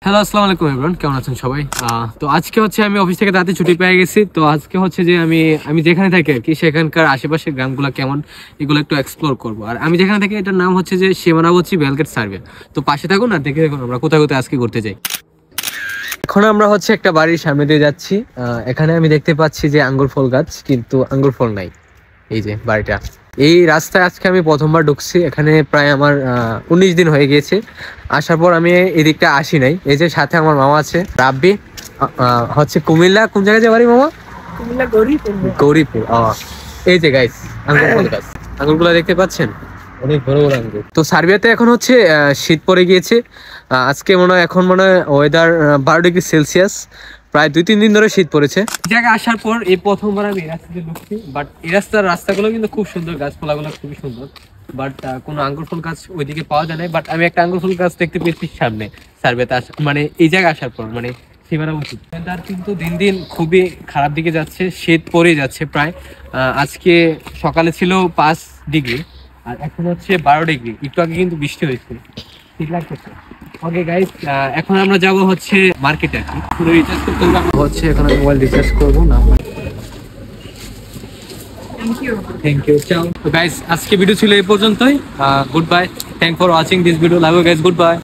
Hello, আসসালামু আলাইকুম everyone, কেমন আছেন সবাই? তো আজকে হচ্ছে আমি অফিস থেকে রাতে ছুটি পেয়ে গেছি। তো আজকে হচ্ছে যে আমি যেখানে থাকি আর কি, সেখানকার আশেপাশের গ্রামগুলো কেমন এগুলো একটু এক্সপ্লোর করবো। আর আমি যেখানে থাকি এটার নাম হচ্ছে যে সীমানাবচ্চি বেলগেট সার্ভে। তো পাশে থাকুন আর দেখে দেখুন আমরা কোথায় কোথায় আজকে ঘুরতে যাই। এখন আমরা হচ্ছে একটা বাড়ির সামনে দিয়ে যাচ্ছি। এখানে আমি দেখতে পাচ্ছি যে আঙ্গুর ফল গাছ, কিন্তু আঙ্গুর ফল নাই। এই যে বাড়িটা, এই রাস্তায় আজকে আমি প্রথমবার ঢুকছি। এখানে প্রায় আমার 19 দিন হয়ে গিয়েছে আসার পর। আমি এদিকটা আসি নাই। এই যে সাথে আমার মামা আছে, রাব্বি। হচ্ছে কুমিল্লা কোন জায়গায় যে বাড়ি মামা? কুমিল্লা গৌরীপুর। এই যে গাইস আঙ্গুর ফল গাছ, আঙ্গুরগুলো দেখতে পাচ্ছেন, অনেক বড় বড় আঙ্গুর। তো সার্বিয়াতে এখন হচ্ছে শীত পড়ে গিয়েছে। আজকে মনে হয় এখন মনে হয় ওয়েদার 12 ডিগ্রি সেলসিয়াস। প্রায় 2-3 দিন ধরে শীত পড়েছে। জায়গায় আসার পর এই প্রথমবার আমি এই রাস্তাতে ঢুকছি। বাট এই রাস্তাগুলো কিন্তু খুব সুন্দর, গাছপালাগুলো খুবই সুন্দর। বাট কোনো আঙ্গুর ফল গাছ ওইদিকে পাওয়া যায় না। বাট আমি একটা আঙ্গুর ফল গাছ দেখতে পেয়েছি সামনে সার্ভেতে মানে এই জায়গায় আসার পর, মানে সীমানাবর্তী। ওয়েদার কিন্তু দিন দিন খুবই খারাপ দিকে যাচ্ছে, শীত পড়ে যাচ্ছে প্রায়। আজকে সকালে ছিল 5 ডিগ্রি আর এখন হচ্ছে 12 ডিগ্রি। একটু আগে কিন্তু বৃষ্টি হয়েছে, ঠিক লাগতেছে। ওকে গাইস, এখন আমরা যাব হচ্ছে মার্কেটে আর কি, পুরো রিচার্জ করতে হবে হচ্ছে। এখন আমি মোবাইল রিচার্জ করবো না। থ্যাংক ইউ, চাও। তো গাইস আজকে ভিডিও ছিল এই পর্যন্তই। Good bye, thank for watching this video, love you guys, good by.